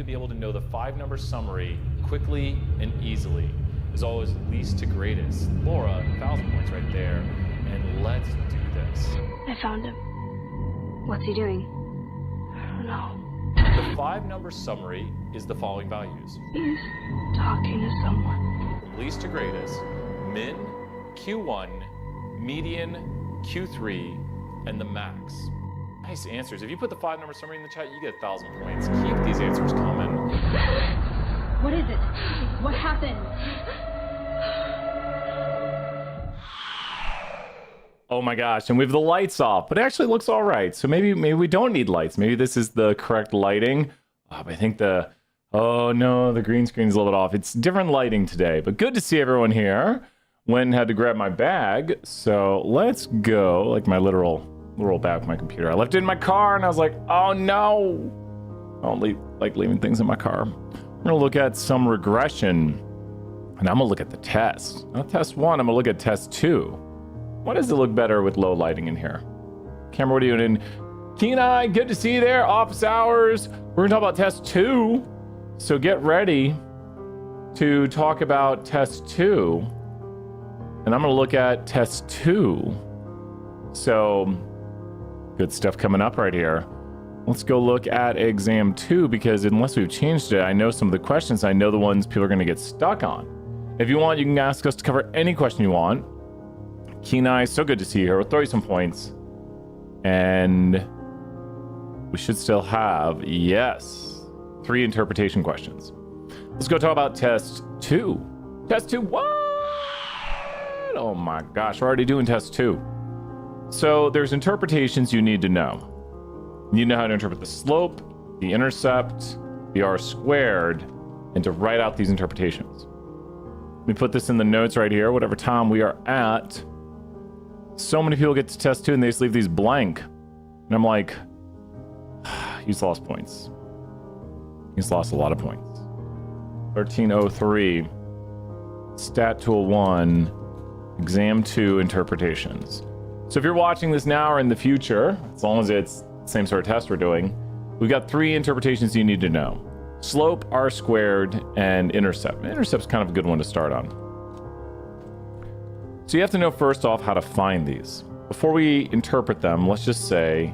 to be able to know the 5-number summary quickly and easily. As always, least to greatest. Laura, 1,000 points right there. And let's do this. I found him. What's he doing? I don't know. The 5-number summary is the following values. He's talking to someone. From least to greatest, min, Q1, median, Q3, and the max. Nice answers. If you put the 5-number summary in the chat, you get 1,000 points. Keep these answers coming. What is it? What happened? Oh my gosh, and we have the lights off, but it actually looks all right. So maybe we don't need lights. Maybe this is the correct lighting. I think oh no, the green screen is a little bit off. It's different lighting today, but good to see everyone here. Went and had to grab my bag, so let's go. Like my literal bag with my computer. I left it in my car, and I was like, oh no. I don't like leaving things in my car. We're gonna look at some regression, and I'm gonna look at the test. Not test 1, I'm gonna look at test 2. Why does it look better with low lighting in here? Camera, what are you doing? Kenai, good to see you there. Office hours. We're gonna talk about test 2. So get ready to talk about test 2. And I'm gonna look at test 2. So good stuff coming up right here. Let's go look at exam 2, because unless we've changed it, I know some of the questions. I know the ones people are gonna get stuck on. If you want, you can ask us to cover any question you want. Kenai, so good to see you here. We'll throw you some points. And we should still have, yes, 3 interpretation questions. Let's go talk about test 2. Test 2, what? Oh my gosh, we're already doing test 2. So there's interpretations you need to know. You need to know how to interpret the slope, the intercept, the r squared, and to write out these interpretations. Let me put this in the notes right here, whatever time we are at. So many people get to test 2 and they just leave these blank. And I'm like, he's lost points. He's lost a lot of points. 1303, Stat Tool 1, Exam 2 interpretations. So if you're watching this now or in the future, as long as it's the same sort of test we're doing, we've got 3 interpretations you need to know. Slope, r squared, and intercept. Intercept's kind of a good one to start on. So you have to know first off how to find these. Before we interpret them, let's just say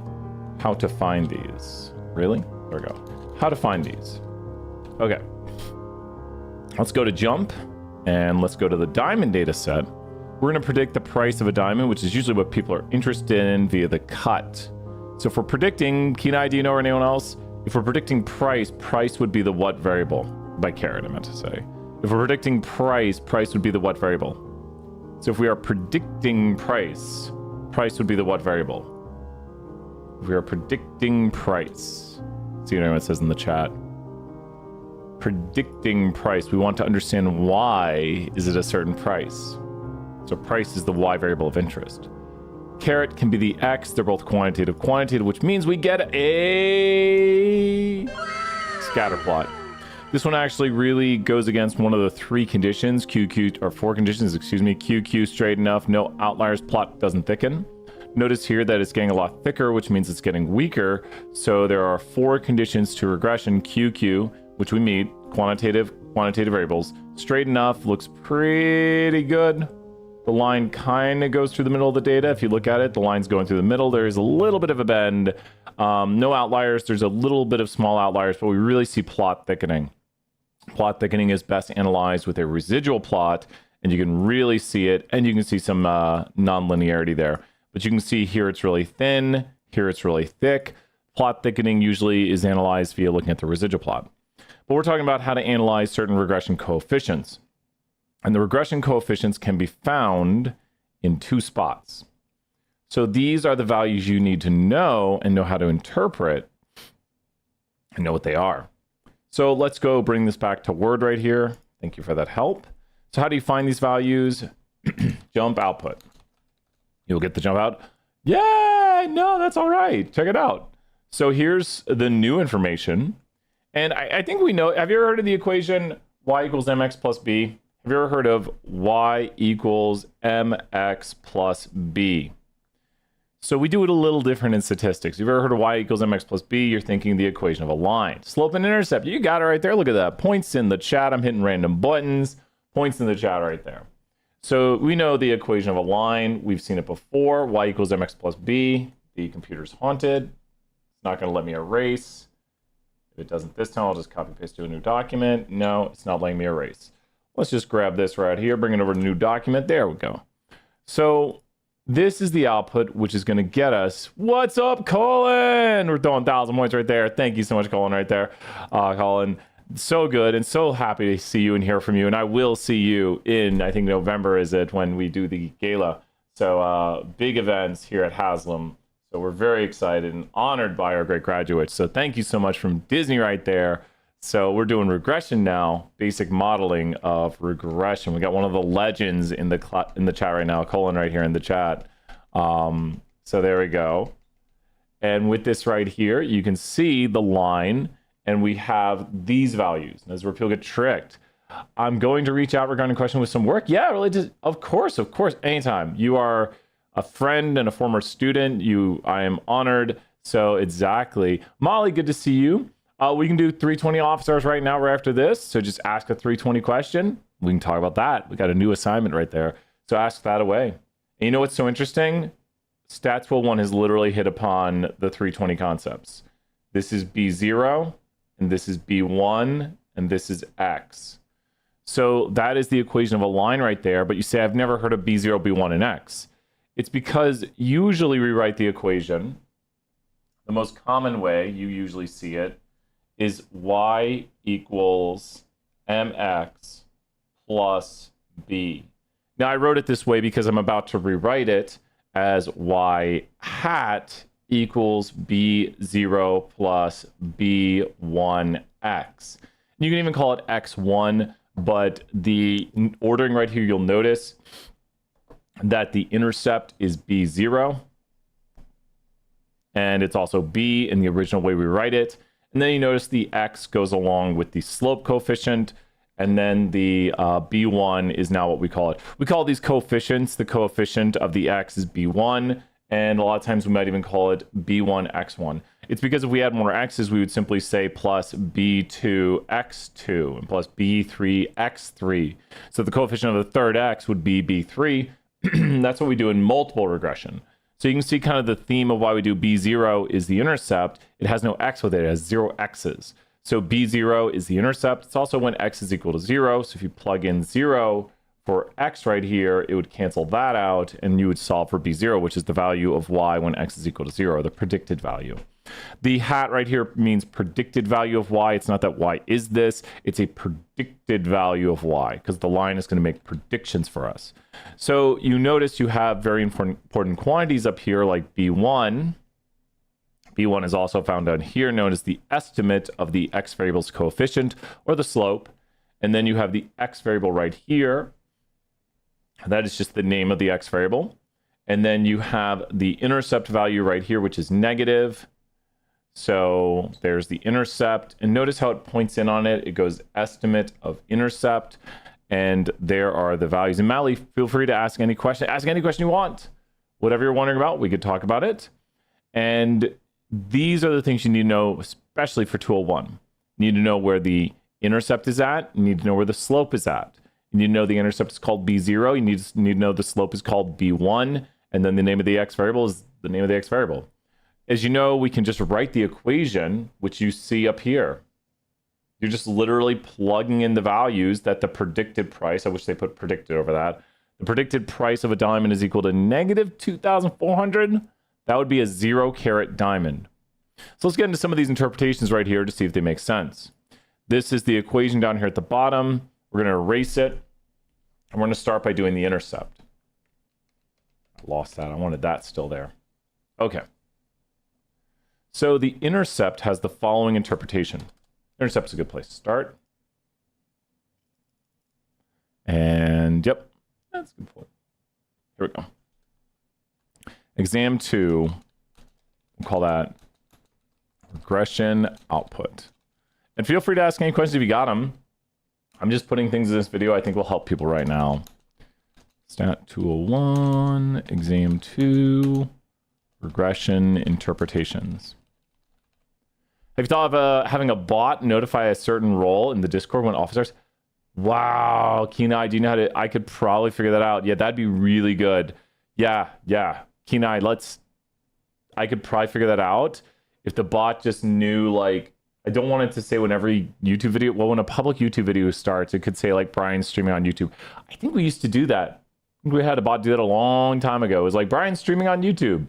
how to find these. Really? There we go. How to find these. Okay. Let's go to jump, and let's go to the diamond data set. We're going to predict the price of a diamond, which is usually what people are interested in via the cut. So if we're predicting, Kenai, do you know, or anyone else? If we're predicting price, price would be the what variable. By carat, I meant to say. If we're predicting price, price would be the what variable. So if we are predicting price, price would be the what variable. If we are predicting price, see what anyone says in the chat. Predicting price, we want to understand why is it a certain price. So price is the y variable of interest. Carat can be the x, they're both quantitative. Quantitative, which means we get a scatter plot. This one actually really goes against one of the 3 conditions, QQ, or 4 conditions, excuse me. QQ straight enough, no outliers, plot doesn't thicken. Notice here that it's getting a lot thicker, which means it's getting weaker. So there are 4 conditions to regression. QQ, which we meet, quantitative variables. Straight enough, looks pretty good. The line kind of goes through the middle of the data. If you look at it, the line's going through the middle. There's a little bit of a bend. No outliers. There's a little bit of small outliers, but we really see plot thickening. Plot thickening is best analyzed with a residual plot, and you can really see it, and you can see some non-linearity there. But you can see here it's really thin, here it's really thick. Plot thickening usually is analyzed via looking at the residual plot. But we're talking about how to analyze certain regression coefficients. And the regression coefficients can be found in 2 spots. So these are the values you need to know and know how to interpret and know what they are. So let's go bring this back to Word right here. Thank you for that help. So how do you find these values? Jump output. You'll get the jump out. Yeah, no, that's all right. Check it out. So here's the new information. And I think we know, have you ever heard of the equation y equals mx plus b? Have you ever heard of y equals mx plus b? So we do it a little different in statistics. You've ever heard of y equals mx plus b? You're thinking the equation of a line. Slope and intercept, you got it right there. Look at that. Points in the chat. I'm hitting random buttons. Points in the chat right there. So we know the equation of a line. We've seen it before. Y equals mx plus b. The computer's haunted. It's not going to let me erase. If it doesn't this time, I'll just copy paste to a new document. No, it's not letting me erase. Let's just grab this right here, bring it over to a new document. There we go. So this is the output, which is going to get us, what's up, Colin? We're throwing 1,000 points right there. Thank you so much, Colin, right there. Colin, so good and so happy to see you and hear from you. And I will see you in, I think November is it, when we do the gala. So big events here at Haslam. So we're very excited and honored by our great graduates. So thank you so much from Disney right there. So we're doing regression now, basic modeling of regression. We got one of the legends in the chat right now, Colin right here in the chat. So there we go. And with this right here, you can see the line, and we have these values. And this is where people get tricked. I'm going to reach out regarding a question with some work. Yeah, really, just, of course, anytime. You are a friend and a former student. I am honored. So exactly. Molly, good to see you. We can do 320 officers right now right after this. So just ask a 320 question. We can talk about that. We got a new assignment right there. So ask that away. And you know what's so interesting? Stats Will 1 has literally hit upon the 320 concepts. This is B0, and this is B1, and this is X. So that is the equation of a line right there. But you say, I've never heard of B0, B1, and X. It's because usually we write the equation. The most common way you usually see it is y equals mx plus b. Now I wrote it this way because I'm about to rewrite it as y hat equals b0 plus b1x. You can even call it x1, but the ordering right here, you'll notice that the intercept is b0, and it's also b in the original way we write it. And then you notice the x goes along with the slope coefficient, and then the b1 is now what we call it. We call these coefficients, the coefficient of the x is b1, and a lot of times we might even call it b1 x1. It's because if we add more x's, we would simply say plus b2 x2 and plus b3 x3. So the coefficient of the third x would be b3. That's what we do in multiple regression. So you can see kind of the theme of why we do B0 is the intercept. It has no x with it. It has 0 x's. So B0 is the intercept. It's also when x is equal to 0. So if you plug in 0 for x right here, it would cancel that out, and you would solve for B0, which is the value of y when x is equal to 0, the predicted value. The hat right here means predicted value of y. It's not that y is this. It's a predicted value of y, because the line is going to make predictions for us. So you notice you have very important quantities up here like b1. b1 is also found down here, known as the estimate of the x variable's coefficient, or the slope. And then you have the x variable right here. That is just the name of the x variable. And then you have the intercept value right here, which is negative. So there's the intercept, and notice how it points in on it. It goes estimate of intercept, and there are the values. And Mally, feel free to ask any question. Ask any question you want. Whatever you're wondering about, we could talk about it. And these are the things you need to know, especially for 201. You need to know where the intercept is at. You need to know where the slope is at. You need to know the intercept is called B0. You need to know the slope is called B1. And then the name of the x variable is the name of the x variable. As you know, we can just write the equation, which you see up here. You're just literally plugging in the values that the predicted price, I wish they put predicted over that. The predicted price of a diamond is equal to negative 2,400. That would be a 0-carat diamond. So let's get into some of these interpretations right here to see if they make sense. This is the equation down here at the bottom. We're going to erase it. And we're going to start by doing the intercept. I lost that. I wanted that still there. Okay. So the intercept has the following interpretation. Intercept is a good place to start. And yep, that's a good point. Here we go. Exam 2, we'll call that regression output. And feel free to ask any questions if you got them. I'm just putting things in this video I think will help people right now. Stat 201, exam 2. Regression interpretations. Have you thought of having a bot notify a certain role in the Discord when officers? Wow, Kenai, do you know how to? I could probably figure that out. Yeah, that'd be really good. Yeah. Kenai, I could probably figure that out if the bot just knew, like, I don't want it to say when every YouTube video, well, when a public YouTube video starts, it could say, like, Brian streaming on YouTube. I think we used to do that. I think we had a bot do that a long time ago. It was like, Brian streaming on YouTube.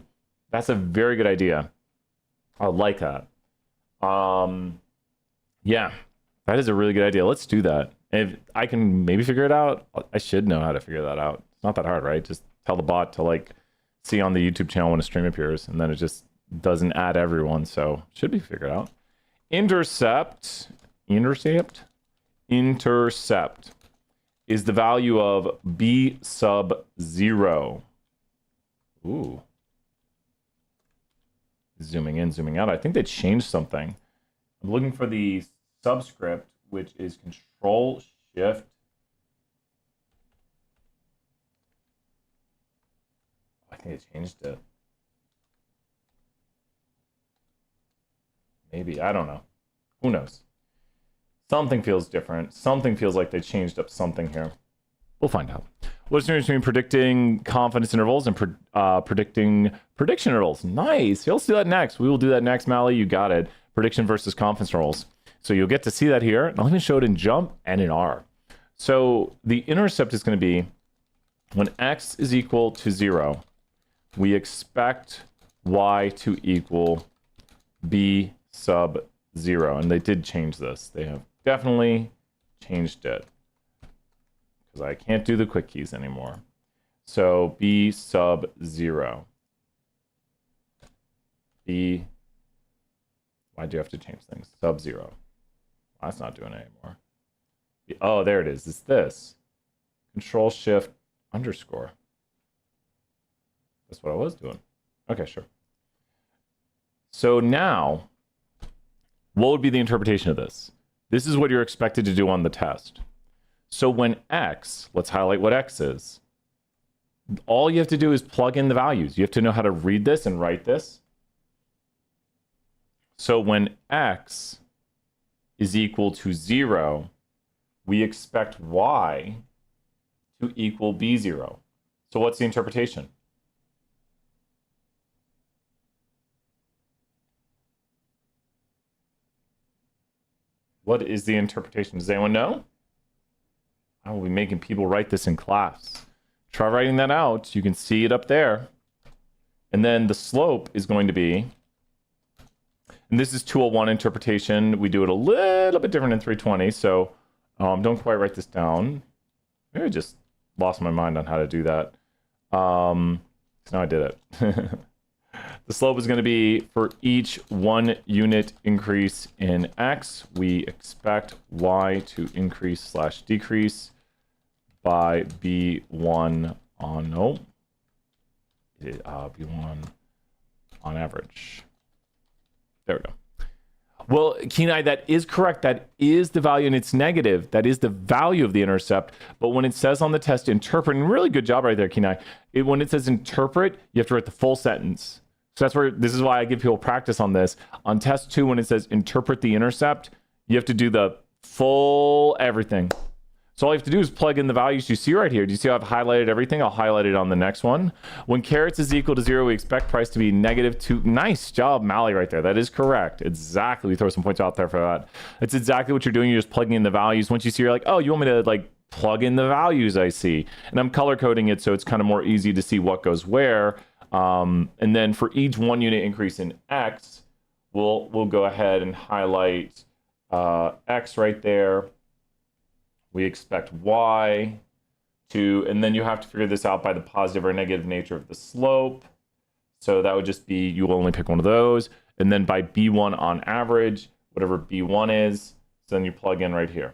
That's a very good idea. I like that. Yeah, that is a really good idea. Let's do that. If I can maybe figure it out, I should know how to figure that out. It's not that hard, right? Just tell the bot to, like, see on the YouTube channel when a stream appears, and then it just doesn't add everyone, so should be figured out. Intercept is the value of b sub 0. Ooh. Zooming in, zooming out. I think they changed something. I'm looking for the subscript, which is Control Shift. I think they changed it. Maybe, I don't know. Who knows? Something feels different. Something feels like they changed up something here. We'll find out. What's the difference between predicting confidence intervals and predicting prediction intervals? Nice. Let's do that next. We will do that next, Mally. You got it. Prediction versus confidence intervals. So you'll get to see that here. I'll even show it in jump and in R. So the intercept is going to be when x is equal to 0, we expect y to equal b sub 0. And they did change this. They have definitely changed it, because I can't do the quick keys anymore. So b sub 0. B, why do you have to change things? Sub 0. That's not doing it anymore. Oh, there it is. It's this. Control Shift underscore. That's what I was doing. Okay, sure. So now, what would be the interpretation of this? This is what you're expected to do on the test. So when x, let's highlight what x is. All you have to do is plug in the values. You have to know how to read this and write this. So when x is equal to 0, we expect y to equal b0. So what's the interpretation? What is the interpretation? Does anyone know? I will be making people write this in class. Try writing that out. You can see it up there. And then the slope is going to be, and this is 201 interpretation. We do it a little bit different in 320, so don't quite write this down. Maybe I just lost my mind on how to do that. So now I did it. The slope is going to be for each 1 unit increase in x, we expect y to increase / decrease by b1 on b1 on average. There we go. Well, Kenai, that is correct. That is the value, and it's negative. That is the value of the intercept. But when it says on the test interpret, and really good job right there, Kenai. When it says interpret, you have to write the full sentence. So that's where, this is why I give people practice on this. On test 2, when it says interpret the intercept, you have to do the full everything. So all you have to do is plug in the values you see right here. Do you see how I've highlighted everything? I'll highlight it on the next one. When carrots is equal to 0, we expect price to be -2. Nice job, Mally, right there. That is correct. Exactly. We throw some points out there for that. That's exactly what you're doing. You're just plugging in the values. Once you see, you're like, oh, you want me to, like, plug in the values I see. And I'm color coding it so it's kind of more easy to see what goes where. And then for each 1 unit increase in x, we'll go ahead and highlight x right there. We expect y to, and then you have to figure this out by the positive or negative nature of the slope. So that would just be, you will only pick one of those. And then by b1 on average, whatever b1 is, so then you plug in right here.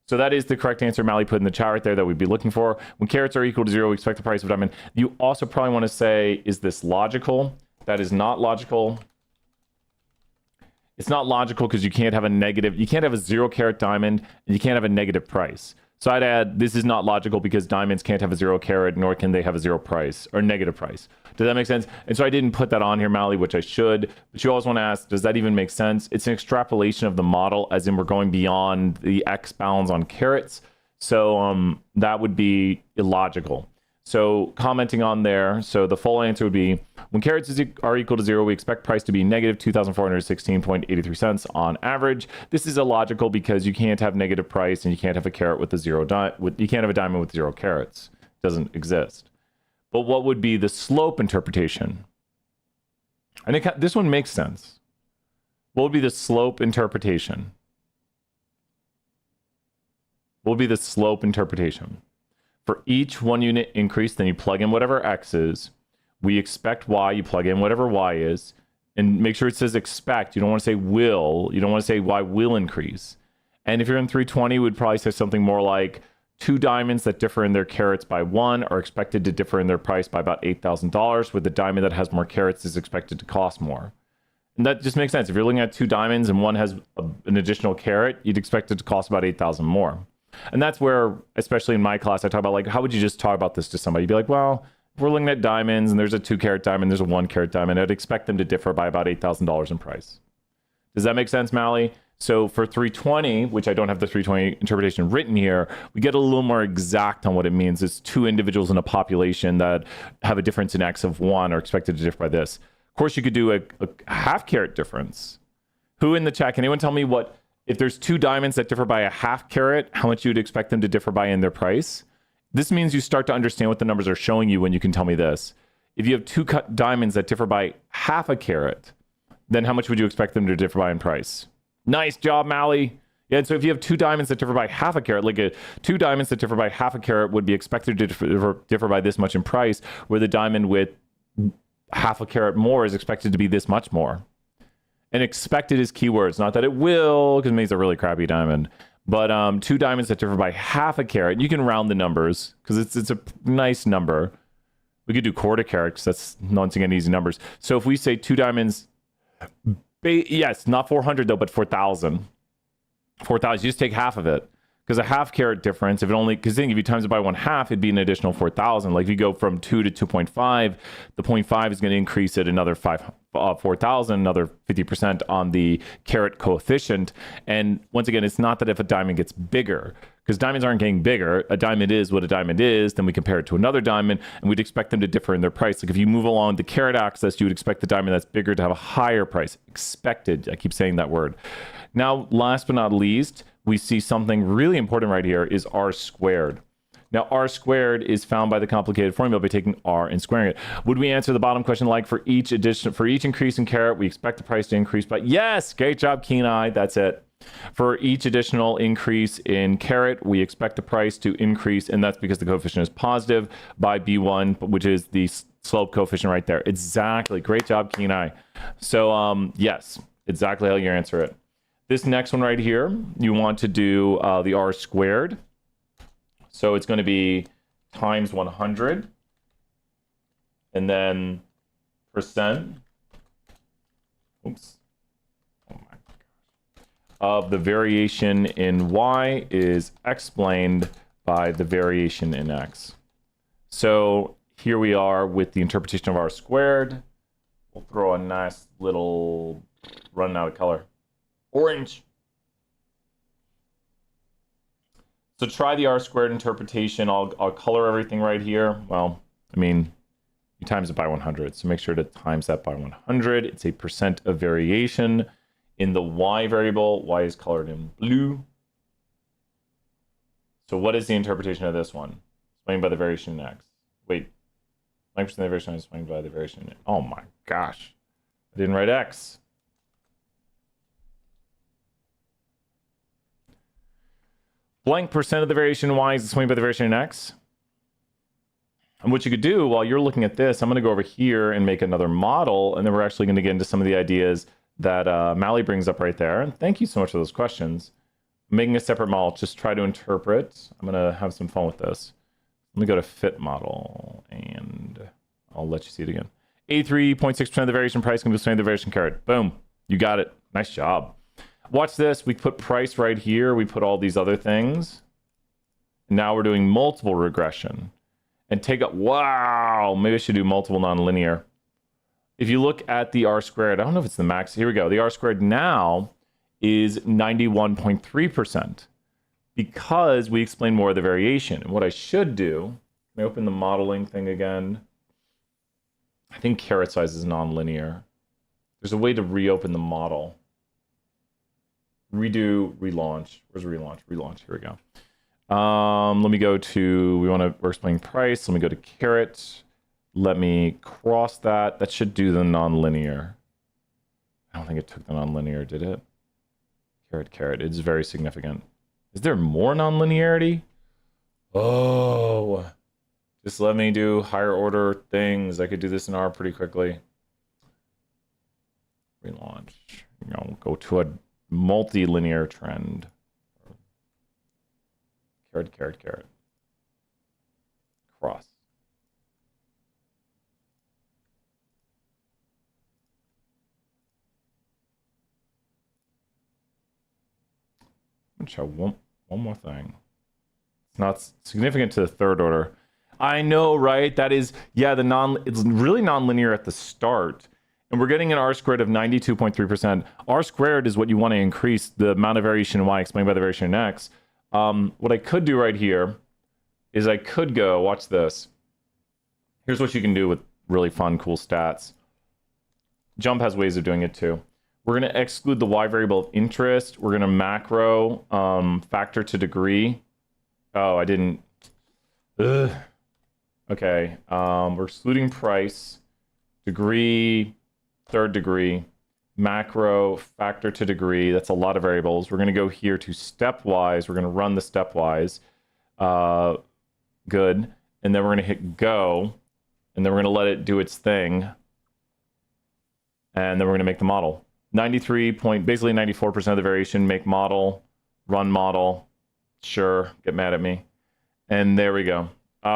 So that is the correct answer Mally put in the chat right there that we'd be looking for. When carrots are equal to 0, we expect the price of diamond. You also probably want to say, is this logical? That is not logical. It's not logical because you can't have a negative, you can't have a 0 carat diamond, and you can't have a negative price. So I'd add, this is not logical because diamonds can't have a 0 carat, nor can they have a 0 price or negative price. Does that make sense? And so I didn't put that on here, Mally, which I should. But you always want to ask, does that even make sense? It's an extrapolation of the model, as in we're going beyond the X bounds on carats. So that would be illogical. So commenting on there, so the full answer would be, when carats are equal to 0, we expect price to be negative 2,416.83 cents on average. This is illogical because you can't have negative price and you can't have a carat with a you can't have a diamond with 0 carats. It doesn't exist. But what would be the slope interpretation? And this one makes sense. What would be the slope interpretation? What would be the slope interpretation? For each 1 unit increase, then you plug in whatever X is. We expect Y, you plug in whatever Y is, and make sure it says expect. You don't want to say will. You don't want to say Y will increase. And if you're in 320, we'd probably say something more like 2 diamonds that differ in their carats by 1 are expected to differ in their price by about $8,000, with the diamond that has more carats is expected to cost more. And that just makes sense. If you're looking at 2 diamonds and one has an additional carat, you'd expect it to cost about $8,000 more. And that's where, especially in my class, I talk about, like, how would you just talk about this to somebody? You'd be like, well, if we're looking at diamonds and there's a 2 carat diamond, there's a 1 carat diamond, I'd expect them to differ by about $8,000 in price. Does that make sense, Mally? So for 320, which I don't have the 320 interpretation written here, we get a little more exact on what it means. It's 2 individuals in a population that have a difference in X of 1 are expected to differ by this. Of course, you could do a half carat difference. Who in the chat, can anyone tell me what, if there's 2 diamonds that differ by a half carat, how much you would expect them to differ by in their price? This means you start to understand what the numbers are showing you when you can tell me this. If you have 2 cut diamonds that differ by half a carat, then how much would you expect them to differ by in price? Nice job, Mally. Yeah, and so if you have 2 diamonds that differ by half a carat, like 2 diamonds that differ by half a carat would be expected to differ by this much in price, where the diamond with half a carat more is expected to be this much more. And expected is keywords, not that it will, because it makes a really crappy diamond. But 2 diamonds that differ by half a carat, you can round the numbers because it's a nice number. We could do quarter carat because that's once again easy numbers. So if we say 2 diamonds, yes, not 400 though, but 4,000. 4,000, you just take half of it. Because a half carat difference, if you times it by 1/2, it'd be an additional 4,000. Like if you go from 2 to 2.5, the 0.5 is going to increase it another 4,000, another 50% on the carat coefficient. And once again, it's not that if a diamond gets bigger, because diamonds aren't getting bigger. A diamond is what a diamond is. Then we compare it to another diamond, and we'd expect them to differ in their price. Like if you move along the carat axis, you would expect the diamond that's bigger to have a higher price. Expected. I keep saying that word. Now, last but not least, we see something really important right here is R squared. Now, R squared is found by the complicated formula by taking R and squaring it. Would we answer the bottom question like for each increase in carat, we expect the price to increase by, yes, great job, Keen Eye, that's it. For each additional increase in carat, we expect the price to increase, and that's because the coefficient is positive by B1, which is the slope coefficient right there. Exactly, great job, Keen Eye. So, yes, exactly how you answer it. This next one right here, you want to do the R squared. So it's going to be times 100. And then percent. Oops. Oh my gosh. Of the variation in Y is explained by the variation in X. So here we are with the interpretation of R squared. We'll throw a nice little running out of color. Orange. So try the R squared interpretation. I'll color everything right here. Well, I mean, you times it by 100. So make sure to times that by 100. It's a percent of variation in the Y variable. Y is colored in blue. So what is the interpretation of this one? Explained by the variation in X. Wait, 9% of the variation is explained by the variation in... Oh my gosh. I didn't write X. Blank percent of the variation in Y is explained by the variation in X. And what you could do while you're looking at this, I'm going to go over here and make another model, and then we're actually going to get into some of the ideas that Mally brings up right there. And thank you so much for those questions. I'm making a separate model, just try to interpret. I'm going to have some fun with this. Let me go to fit model, and I'll let you see it again. 83.6% of the variation price can be explained by the variation carat. Boom. You got it. Nice job. Watch this. We put price right here. We put all these other things. Now we're doing multiple regression. And take up, wow, maybe I should do multiple nonlinear. If you look at the R squared, I don't know if it's the max. Here we go. The R squared now is 91.3% because we explain more of the variation. And what I should do, let me open the modeling thing again. I think caret size is nonlinear. There's a way to reopen the model. Redo, relaunch. Where's relaunch? Relaunch. Here we go. Let me go to, we're explaining price. Let me go to caret. Let me cross that. That should do the nonlinear. I don't think it took the nonlinear, did it? Caret. It's very significant. Is there more nonlinearity? Oh, just let me do higher order things. I could do this in R pretty quickly. Relaunch. Go to a multilinear trend. Caret. Cross. I'm gonna show one more thing. It's not significant to the third order. I know, right? That is, yeah, it's really nonlinear at the start. And we're getting an R squared of 92.3%. R squared is what you want to increase the amount of variation in Y explained by the variation in X. What I could do right here is I could go, watch this. Here's what you can do with really fun, cool stats. Jump has ways of doing it too. We're going to exclude the Y variable of interest. We're going to macro factor to degree. Oh, I didn't. Ugh. Okay. We're excluding price, degree, third degree, macro, factor to degree. That's a lot of variables. We're going to go here to stepwise. We're going to run the stepwise. Good. And then we're going to hit go. And then we're going to let it do its thing. And then we're going to make the model. 93 point, basically 94% of the variation, make model, run model. Sure, get mad at me. And there we go.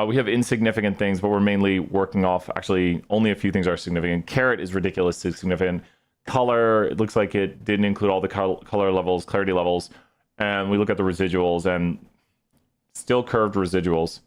We have insignificant things, but we're mainly working off, actually, only a few things are significant. Caret is ridiculously significant. Color, it looks like it didn't include all the color levels, clarity levels. And we look at the residuals and still curved residuals.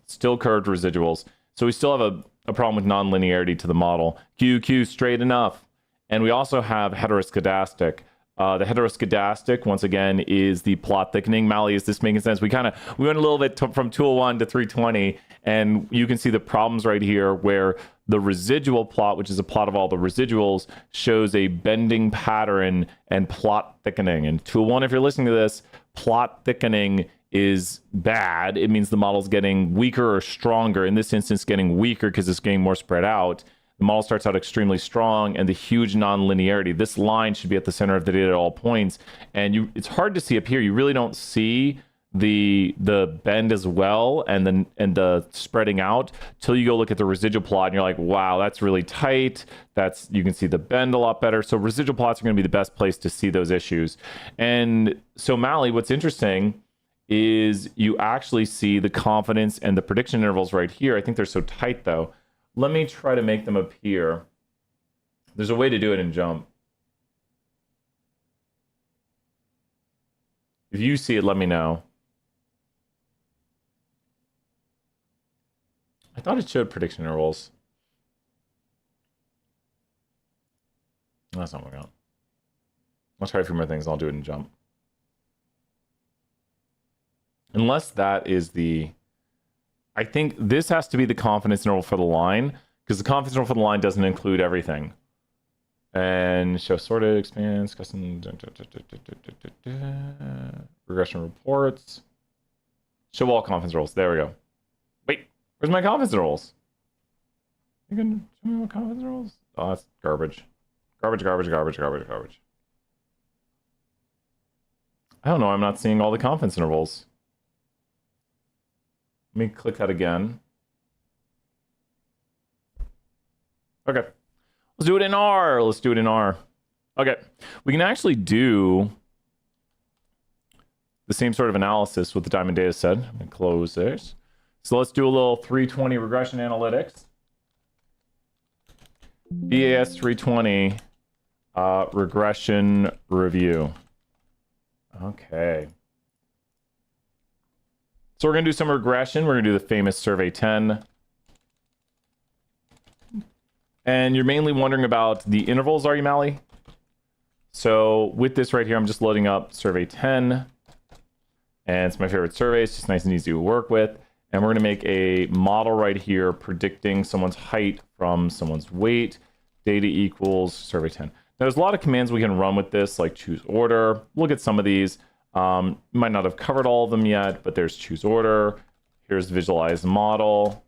Still curved residuals. So we still have a problem with nonlinearity to the model. QQ, straight enough. And we also have heteroscedastic. The heteroscedastic, once again, is the plot thickening. Mally, is this making sense? We went a little bit from 201 to 320, and you can see the problems right here where the residual plot, which is a plot of all the residuals, shows a bending pattern and plot thickening. And 201, if you're listening to this, plot thickening is bad. It means the model's getting weaker or stronger. In this instance, getting weaker because it's getting more spread out. The model starts out extremely strong, and the huge nonlinearity. This line should be at the center of the data at all points, and it's hard to see up here. You really don't see the bend as well and the spreading out till you go look at the residual plot, and you're like, wow, that's really tight. You can see the bend a lot better. So residual plots are going to be the best place to see those issues. And so Mally, what's interesting is you actually see the confidence and the prediction intervals right here. I think they're so tight though. Let me try to make them appear. There's a way to do it in Jump. If you see it, let me know. I thought it showed prediction intervals. That's not working out. I'll try a few more things. I'll do it in Jump. Unless that is the... I think this has to be the confidence interval for the line, because the confidence interval for the line doesn't include everything. And show sorted, expands, custom, regression reports. Show all confidence intervals. There we go. Wait, where's my confidence intervals? You can show me what confidence intervals? Oh, that's garbage. Garbage. I don't know. I'm not seeing all the confidence intervals. Let me click that again. Okay. Let's do it in R. Okay. We can actually do the same sort of analysis with the Diamond data set. I'm going to close this. So let's do a little 320 regression analytics. BAS 320 regression review. Okay. So we're going to do some regression. We're going to do the famous survey 10. And you're mainly wondering about the intervals, are you, Mally? So with this right here, I'm just loading up survey 10. And it's my favorite survey. It's just nice and easy to work with. And we're going to make a model right here predicting someone's height from someone's weight. Data equals survey 10. Now, there's a lot of commands we can run with this, like choose order. Look at some of these. Might not have covered all of them yet, but there's choose order. Here's visualize model.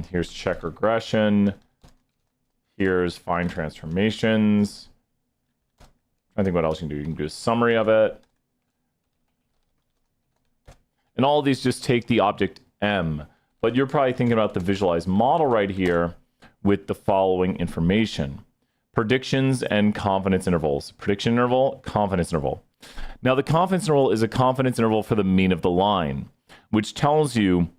Here's check regression. Here's find transformations. I think what else you can do. You can do a summary of it. And all of these just take the object M. But you're probably thinking about the visualize model right here with the following information. Predictions and confidence intervals. Prediction interval, confidence interval. Now the confidence interval is a confidence interval for the mean of the line, which tells you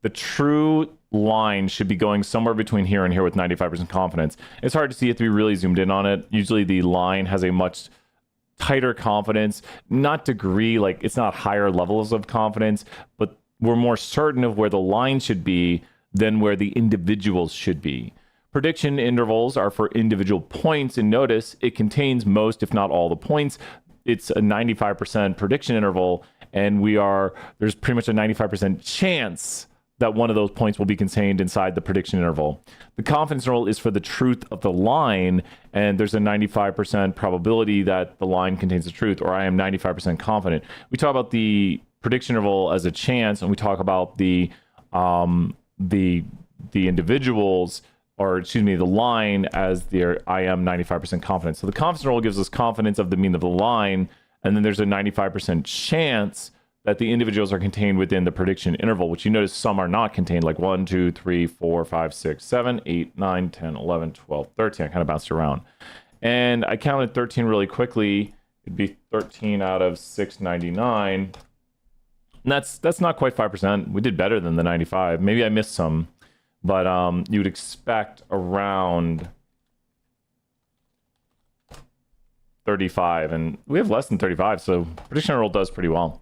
the true line should be going somewhere between here and here with 95% confidence. It's hard to see it to be really zoomed in on it. Usually the line has a much tighter confidence, not degree, like it's not higher levels of confidence, but we're more certain of where the line should be than where the individuals should be. Prediction intervals are for individual points, and notice it contains most, if not all, the points. It's a 95% prediction interval, and there's pretty much a 95% chance that one of those points will be contained inside the prediction interval. The confidence interval is for the truth of the line, and there's a 95% probability that the line contains the truth, or I am 95% confident. We talk about the prediction interval as a chance, and we talk about the individuals, or excuse me, the line as the I am 95% confident. So the confidence interval gives us confidence of the mean of the line, and then there's a 95% chance that the individuals are contained within the prediction interval, which you notice some are not contained, like 1, 2, 3, 4, 5, 6, 7, 8, 9, 10, 11, 12, 13. I kind of bounced around. And I counted 13 really quickly. It'd be 13 out of 699. And that's not quite 5%. We did better than the 95. Maybe I missed some, but you would expect around 35, and we have less than 35, so prediction interval does pretty well.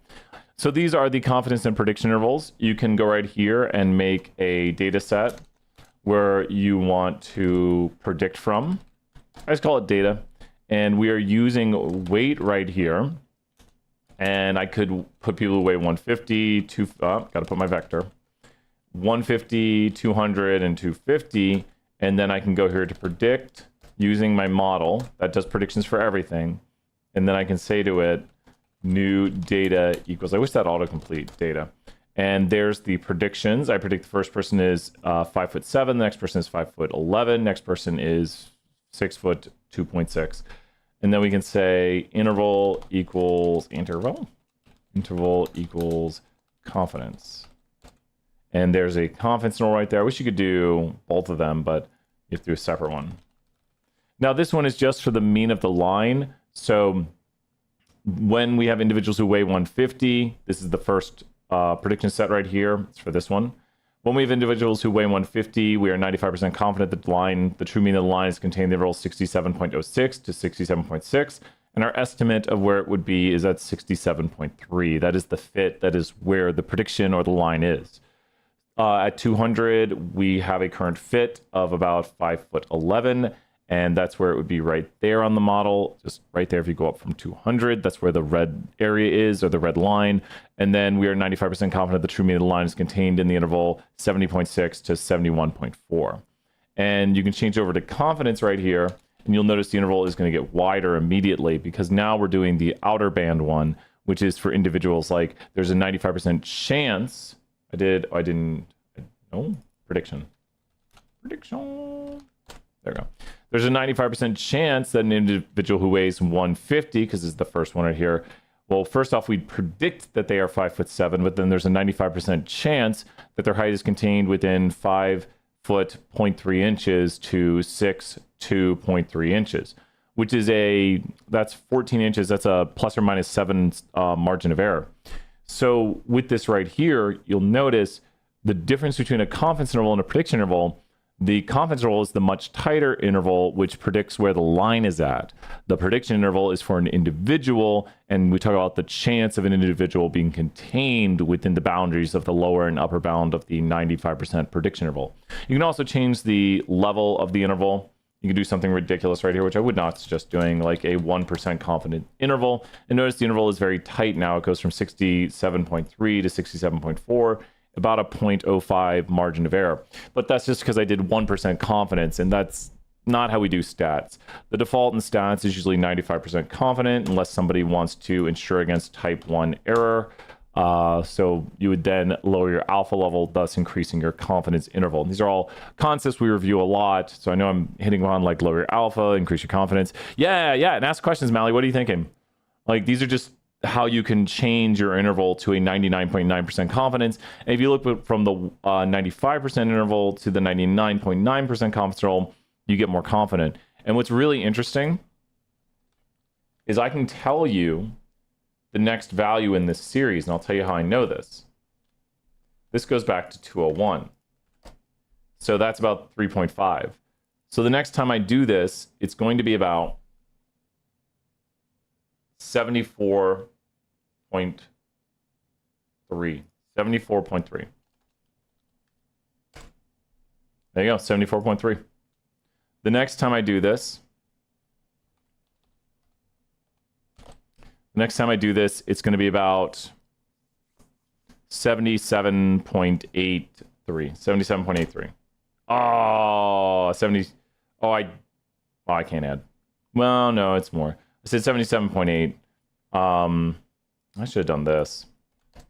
So these are the confidence and prediction intervals. You can go right here and make a data set where you want to predict from. I just call it data. And we are using weight right here. And I could put people who weigh 150, got to put my vector. 150, 200, and 250. And then I can go here to predict using my model that does predictions for everything. And then I can say to it, new data equals, I wish that autocomplete data. And there's the predictions. I predict the first person is 5'7", the next person is 5'11", next person is 6 foot 2.6. And then we can say interval equals interval equals confidence. And there's a confidence interval right there. I wish you could do both of them, but you have to do a separate one. Now this one is just for the mean of the line. So when we have individuals who weigh 150, this is the first prediction set right here. It's for this one. When we have individuals who weigh 150, we are 95% confident that the true mean of the line is contained in the interval 67.06 to 67.6. And our estimate of where it would be is at 67.3. That is the fit. That is where the prediction or the line is. At 200, we have a current fit of about 5'11". And that's where it would be right there on the model, just right there. If you go up from 200, that's where the red area is, or the red line. And then we are 95% confident the true mean of the line is contained in the interval 70.6 to 71.4. And you can change over to confidence right here, and you'll notice the interval is going to get wider immediately, because now we're doing the outer band one, which is for individuals. Like there's a 95% chance. Prediction. There we go. There's a 95% chance that an individual who weighs 150, because this is the first one right here, well, first off, we'd predict that they are 5'7", but then there's a 95% chance that their height is contained within 5 foot 0.3 inches to 6'2" inches, which is that's 14 inches. That's a plus or minus 7 margin of error. So with this right here, you'll notice the difference between a confidence interval and a prediction interval. The confidence interval is the much tighter interval, which predicts where the line is at. The prediction interval is for an individual, and we talk about the chance of an individual being contained within the boundaries of the lower and upper bound of the 95% prediction interval. You can also change the level of the interval. You can do something ridiculous right here, which I would not suggest doing, like a 1% confident interval. And notice the interval is very tight now. It goes from 67.3 to 67.4, about a 0.05 margin of error. But that's just because I did 1% confidence, and that's not how we do stats. The default in stats is usually 95% confident, unless somebody wants to insure against type 1 error. So you would then lower your alpha level, thus increasing your confidence interval. And these are all concepts we review a lot. So I know I'm hitting on like lower your alpha, increase your confidence. Yeah. And ask questions, Mally. What are you thinking? Like, these are just how you can change your interval to a 99.9% confidence. And if you look from the 95% interval to the 99.9% confidence interval, you get more confident. And what's really interesting is I can tell you the next value in this series, and I'll tell you how I know this. This goes back to 201. So that's about 3.5. So the next time I do this, it's going to be about 74.3. 74.3. There you go, 74.3. The next time I do this, it's going to be about 77.83. 77.83. Oh, 70. Oh, I can't add. Well, no, it's more. I said 77.8. I should have done this. There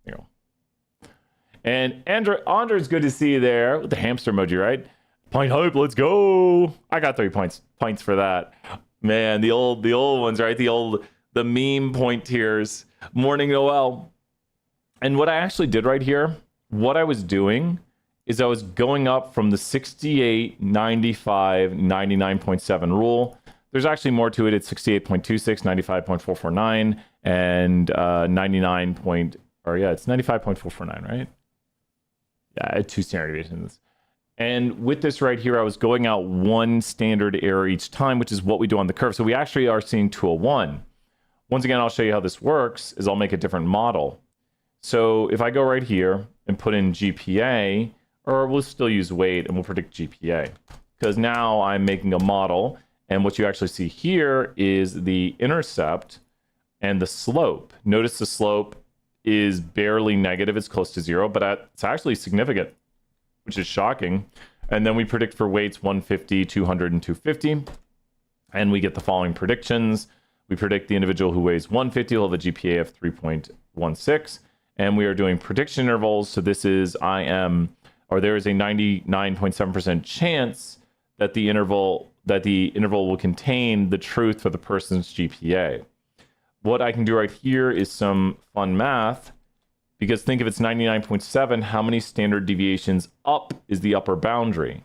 you go. And Andre's good to see you there with the hamster emoji, right? Point hope, let's go. I got 3 points for that. Man, the old ones, right? The meme point tiers. Morning Noel. And what I actually did right here, what I was doing is I was going up from the 68, 95, 99.7 rule. There's actually more to it. It's 68.26, 95.449, and 95.449, right? Yeah, I had 2 standard deviations. And with this right here, I was going out 1 standard error each time, which is what we do on the curve. So we actually are seeing 201. Once again, I'll show you how this works, is I'll make a different model. So if I go right here and put in GPA, or we'll still use weight and we'll predict GPA, because now I'm making a model, and what you actually see here is the intercept and the slope. Notice the slope is barely negative, it's close to 0, but it's actually significant, which is shocking. And then we predict for weights 150, 200, and 250, and we get the following predictions. We predict the individual who weighs 150 will have a GPA of 3.16, and we are doing prediction intervals. So this is there is a 99.7% chance that the interval will contain the truth for the person's GPA. What I can do right here is some fun math, because think if it's 99.7, how many standard deviations up is the upper boundary?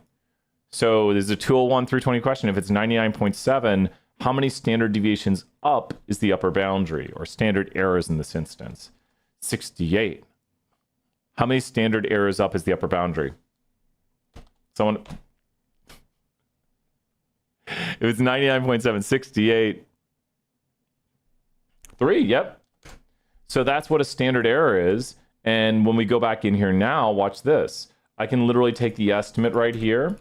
So there's a 201 320 question. If it's 99.7, how many standard deviations up is the upper boundary, or standard errors in this instance? 68. How many standard errors up is the upper boundary? Someone... If it's 99.7, 68. 3, yep. So that's what a standard error is. And when we go back in here now, watch this. I can literally take the estimate right here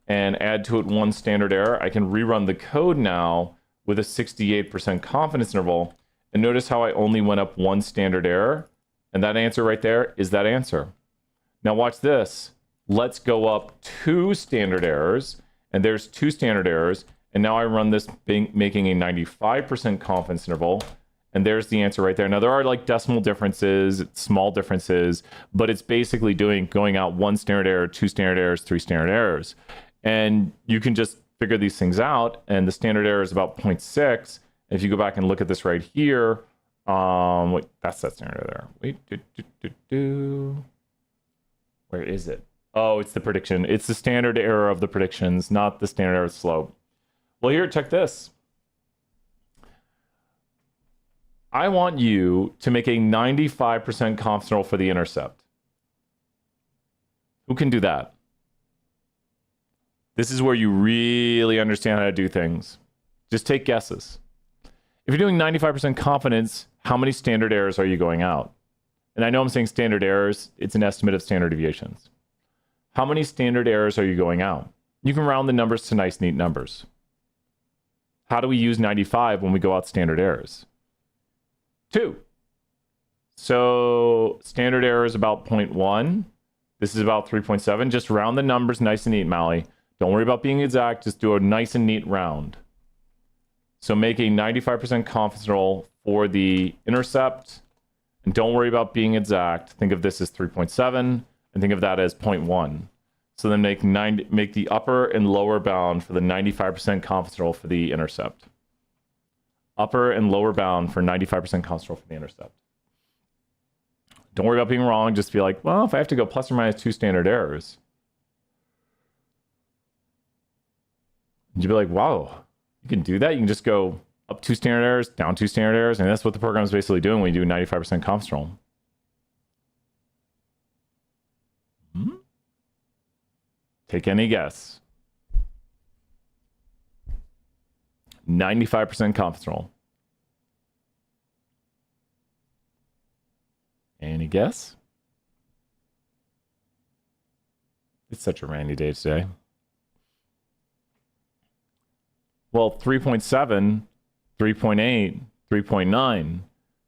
and add to it 1 standard error. I can rerun the code now with a 68% confidence interval. And notice how I only went up 1 standard error. And that answer right there is that answer. Now watch this. Let's go up 2 standard errors. And there's 2 standard errors. And now I run this making a 95% confidence interval. And there's the answer right there. Now, there are like decimal differences, small differences, but it's basically going out 1 standard error, 2 standard errors, 3 standard errors. And you can just figure these things out. And the standard error is about 0.6. If you go back and look at this right here, wait, that's that standard error there. Wait, where is it? Oh, it's the prediction. It's the standard error of the predictions, not the standard error slope. Well, here, check this. I want you to make a 95% confidence interval for the intercept. Who can do that? This is where you really understand how to do things. Just take guesses. If you're doing 95% confidence, how many standard errors are you going out? And I know I'm saying standard errors. It's an estimate of standard deviations. How many standard errors are you going out? You can round the numbers to nice, neat numbers. How do we use 95 when we go out standard errors? 2. So standard error is about 0.1. This is about 3.7. Just round the numbers nice and neat, Mally. Don't worry about being exact. Just do a nice and neat round. So make a 95% confidence interval for the intercept. And don't worry about being exact. Think of this as 3.7 and think of that as 0.1. So then make the upper and lower bound for the 95% confidence interval for the intercept. Upper and lower bound for 95% confidence interval for the intercept. Don't worry about being wrong. Just be like, well, if I have to go plus or minus 2 standard errors, you'd be like, wow, you can do that? You can just go up 2 standard errors, down 2 standard errors, and that's what the program is basically doing when you do 95% confidence interval. Take any guess. 95% confidence interval. Any guess? It's such a rainy day today. Well, 3.7, 3.8, 3.9,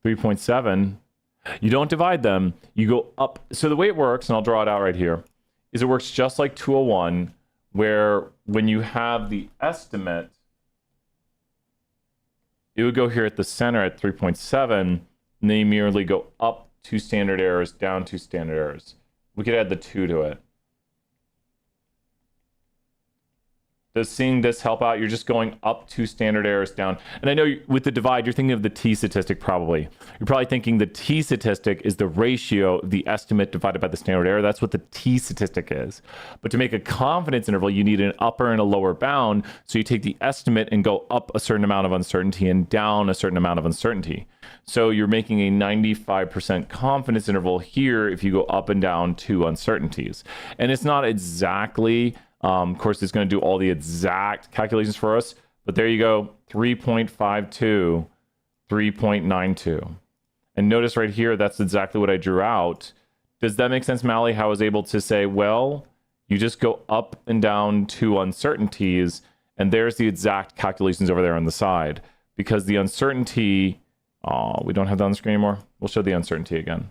3.7, you don't divide them. You go up. So the way it works, and I'll draw it out right here, is it works just like 201, where when you have the estimate, it would go here at the center at 3.7, and then you merely go up 2 standard errors, down 2 standard errors. We could add the 2 to it. Does seeing this help out? You're just going up 2 standard errors down. And I know with the divide, you're thinking of the t-statistic probably. You're probably thinking the t-statistic is the ratio of the estimate divided by the standard error. That's what the t-statistic is. But to make a confidence interval, you need an upper and a lower bound. So you take the estimate and go up a certain amount of uncertainty and down a certain amount of uncertainty. So you're making a 95% confidence interval here if you go up and down 2 uncertainties. And it's not exactly... of course, it's going to do all the exact calculations for us. But there you go, 3.52, 3.92. And notice right here, that's exactly what I drew out. Does that make sense, Mally? How I was able to say, well, you just go up and down 2 uncertainties, and there's the exact calculations over there on the side. Because the uncertainty, we don't have that on the screen anymore. We'll show the uncertainty again.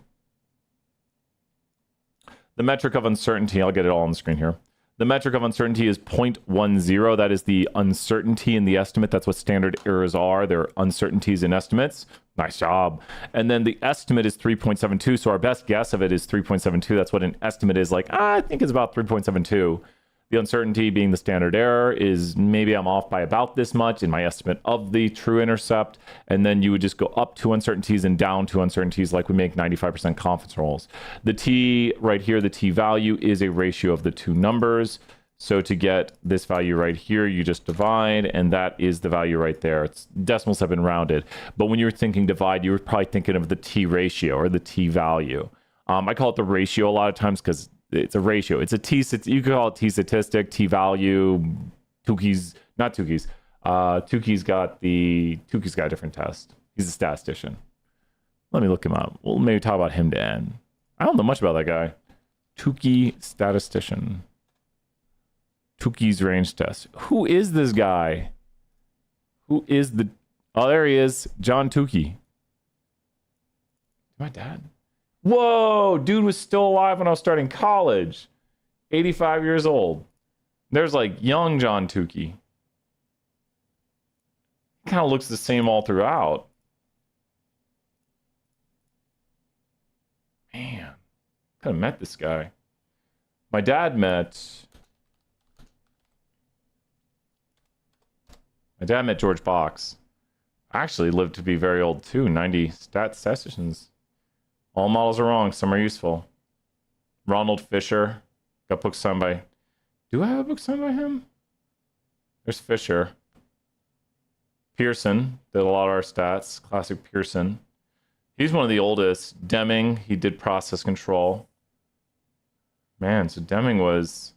The metric of uncertainty, I'll get it all on the screen here. The metric of uncertainty is 0.10. That is the uncertainty in the estimate. That's what standard errors are. They're uncertainties in estimates. Nice job. And then the estimate is 3.72. So our best guess of it is 3.72. That's what an estimate is like. I think it's about 3.72. The uncertainty being the standard error is maybe I'm off by about this much in my estimate of the true intercept. And then you would just go up 2 uncertainties and down 2 uncertainties like we make 95% confidence rolls. The t right here, the t value is a ratio of the 2 numbers. So to get this value right here, you just divide, and that is the value right there. It's decimals have been rounded. But when you were thinking divide, you were probably thinking of the t ratio or the t value. I call it the ratio a lot of times because it's a ratio. It's a t. You could call it t statistic, t value. Tukey's not Tukey's. Tukey's got a different test. He's a statistician. Let me look him up. We'll maybe talk about him to end. I don't know much about that guy. Tukey statistician. Tukey's range test. Who is this guy? Who is the? Oh, there he is. John Tukey. My dad. Whoa, dude was still alive when I was starting college. 85 years old. There's like young John Tukey. Kind of looks the same all throughout. Man, kind of met this guy. My dad met George Box. Actually lived to be very old too. 90 statisticians. All models are wrong. Some are useful. Ronald Fisher. Got books signed by... Do I have a book signed by him? There's Fisher. Pearson did a lot of our stats. Classic Pearson. He's one of the oldest. Deming, he did process control. Man, so Deming was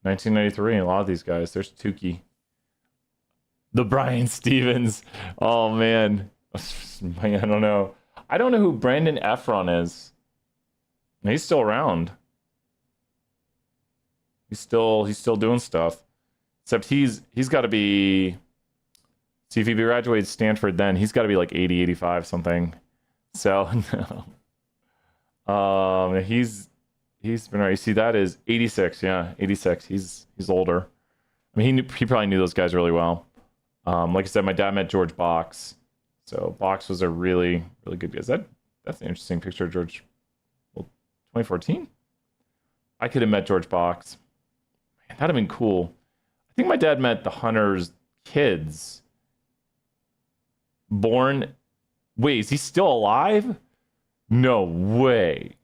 1993. A lot of these guys. There's Tukey. The Brian Stevens. Oh, man. I don't know. I don't know who Brandon Efron is. He's still around. He's still doing stuff. Except he's got to be... See, if he graduated Stanford then, he's got to be like 80, 85, something. So, no. He's been right. You see, that is 86. Yeah, 86. He's older. I mean, he probably knew those guys really well. Like I said, my dad met George Box. So Box was a really, really good guy. That's an interesting picture of George. Well, 2014? I could have met George Box. Man, that'd have been cool. I think my dad met the Hunter's kids. Born... Wait, is he still alive? No way.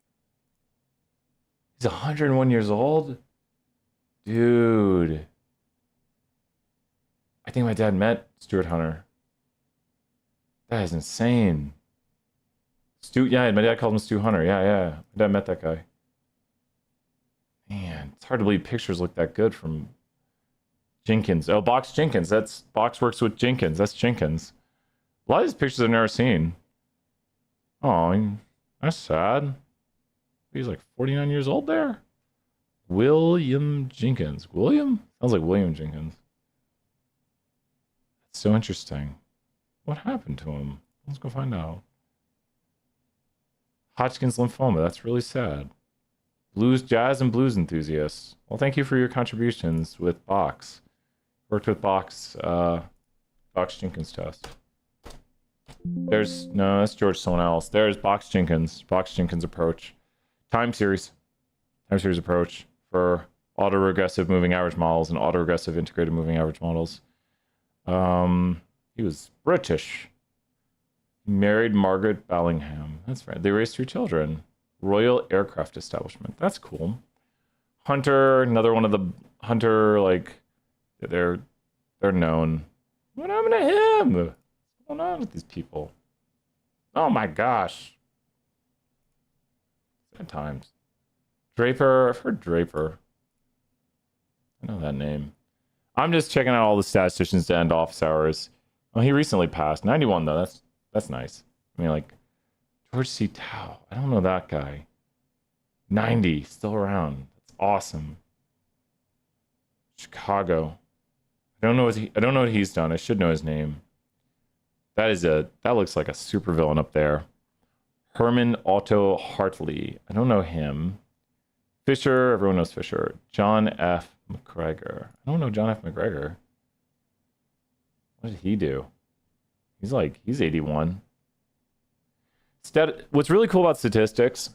He's 101 years old? Dude. I think my dad met Stuart Hunter. That is insane. Yeah, my dad called him Stu Hunter. Yeah. My dad met that guy. Man, it's hard to believe pictures look that good from Jenkins. Oh, Box Jenkins. Box works with Jenkins. That's Jenkins. A lot of these pictures I've never seen. Oh, that's sad. He's like 49 years old there. William Jenkins. William? Sounds like William Jenkins. That's so interesting. What happened to him? Let's go find out. Hodgkin's lymphoma. That's really sad. Jazz and blues enthusiasts. Well, thank you for your contributions with Box. Worked with Box Jenkins test. That's George someone else. There's Box Jenkins approach. Time series approach for autoregressive moving average models and autoregressive integrated moving average models. He was British. He married Margaret Bellingham. That's right. They raised 3 children. Royal Aircraft Establishment. That's cool. Hunter, another one of the Hunter, like they're known. What happened to him? What's going on with these people? Oh my gosh. Sad times. Draper, I've heard Draper. I know that name. I'm just checking out all the statisticians to end office hours. Oh, he recently passed. 91 though. That's nice. I mean, like George C. Tao. I don't know that guy. 90, still around. That's awesome. Chicago. I don't know what he's done. I should know his name. That looks like a supervillain up there. Herman Otto Hartley. I don't know him. Fisher, everyone knows Fisher. John F. McGregor. I don't know John F. McGregor. What did he do? He's 81. What's really cool about statistics,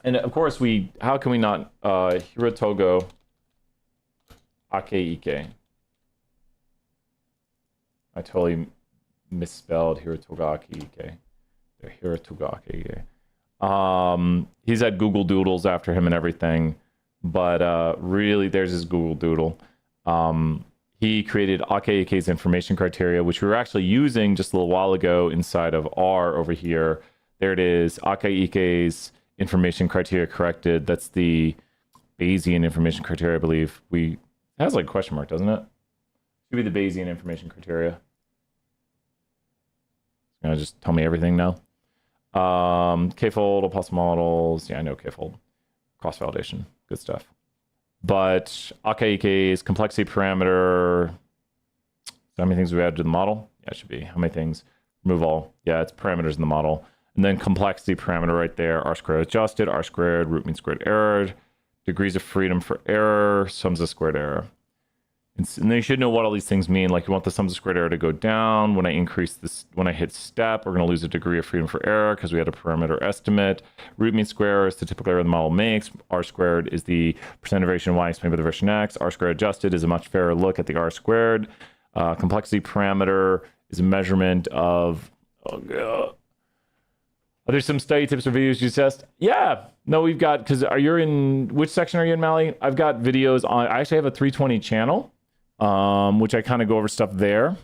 and of course how can we not, Hirotogo Akeike. I totally misspelled Hirotogo Akeike. He's had Google Doodles after him and everything, but really there's his Google Doodle. He created Akeike's information criteria, which we were actually using just a little while ago inside of R over here. There it is, Akeike's information criteria corrected. That's the Bayesian information criteria, I believe. It has like a question mark, doesn't it? Should be the Bayesian information criteria. It's gonna just tell me everything now. K-fold, pulse models. Yeah, I know K-fold. Cross-validation, good stuff. But Akeike's complexity parameter. So how many things we added to the model? Yeah, it should be. How many things? Remove all. Yeah, it's parameters in the model. And then complexity parameter right there. R squared adjusted, R squared, root mean squared error, degrees of freedom for error, sums of squared error. And then you should know what all these things mean. Like you want the sums of squared error to go down. When I hit step, we're going to lose a degree of freedom for error because we had a parameter estimate. Root mean square error is the typical error the model makes. R squared is the percent of variation y explained by the variation x. R squared adjusted is a much fairer look at the R squared. Complexity parameter is a measurement of... Are there some study tips or videos you test? Yeah. No, we've got... Because which section are you in, Mally? I've got videos on... I actually have a 320 channel. Which I kind of go over stuff there.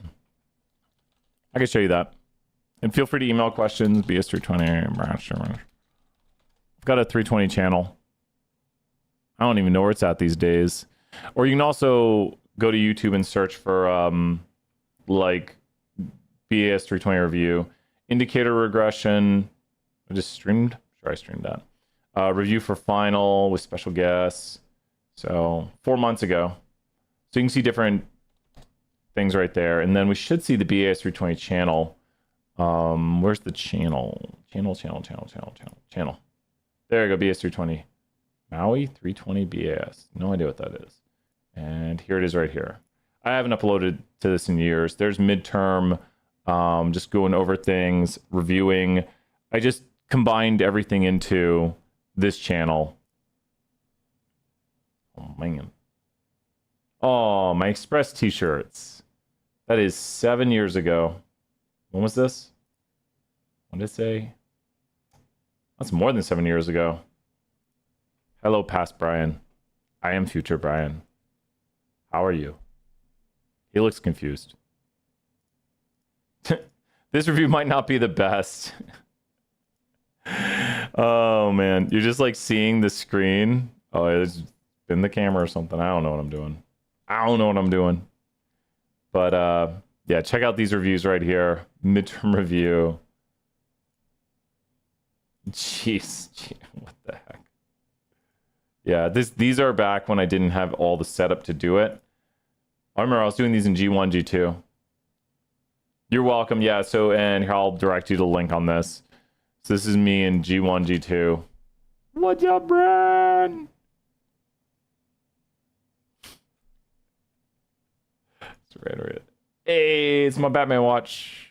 I can show you that. And feel free to email questions, BS320. I've got a 320 channel. I don't even know where it's at these days. Or you can also go to YouTube and search for like BAS 320 review, indicator regression. I just streamed. Sure, I streamed that. Review for final with special guests. So 4 months ago. So you can see different things right there. And then we should see the BAS 320 channel. Where's the channel? Channel. There you go, BAS 320. Maui 320 BAS. No idea what that is. And here it is right here. I haven't uploaded to this in years. There's midterm, just going over things, reviewing. I just combined everything into this channel. Oh, man. Oh, my Express t-shirts. That is 7 years ago. When was this? What did it say? That's more than 7 years ago. Hello, past Brian. I am future Brian. How are you? He looks confused. This review might not be the best. Oh, man. You're just like seeing the screen. Oh, it's in the camera or something. I don't know what I'm doing. But yeah, check out these reviews right here. Midterm review. Jeez. What the heck? Yeah, these are back when I didn't have all the setup to do it. I remember I was doing these in G1, G2. You're welcome. Yeah, so, and here I'll direct you to the link on this. So this is me in G1, G2. What's up, Brian? Right. Hey, it's my Batman watch.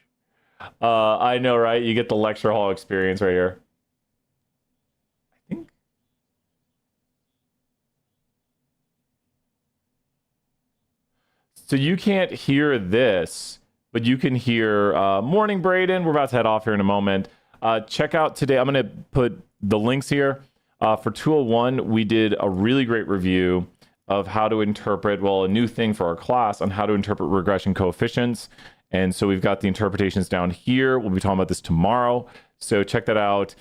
I know, right? You get the lecture hall experience right here. I think. So you can't hear this, but you can hear morning, Braden. We're about to head off here in a moment. Check out today. I'm going to put the links here. For 201, we did a really great review of how to interpret, well, a new thing for our class on how to interpret regression coefficients. And so we've got the interpretations down here. We'll be talking about this tomorrow. So check that out.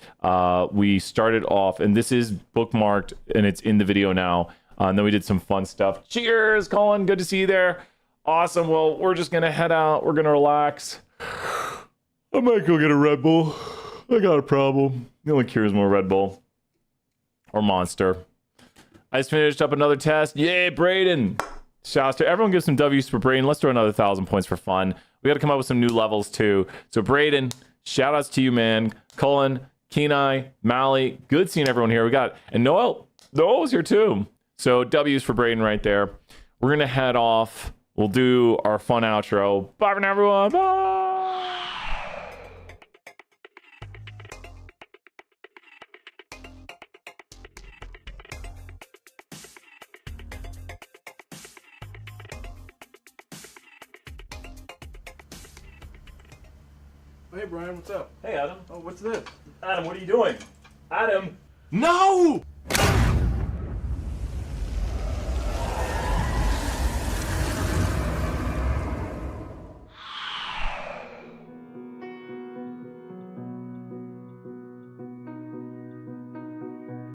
We started off, and this is bookmarked, and it's in the video now. And then we did some fun stuff. Cheers, Colin. Good to see you there. Awesome. Well, we're just going to head out. We're going to relax. I might go get a Red Bull. I got a problem. The only cure is more Red Bull. Or Monster. I just finished up another test. Yay, Braden. Shouts to everyone. Give some W's for Braden. Let's throw another 1,000 points for fun. We got to come up with some new levels too. So Braden, shout outs to you, man. Cullen, Kenai, Mally. Good seeing everyone here. We got, and Noel was here too. So W's for Braden right there. We're going to head off. We'll do our fun outro. Bye for now, everyone. Bye. Hey Brian, what's up? Hey, Adam. Oh, what's this? Adam, what are you doing? Adam. No!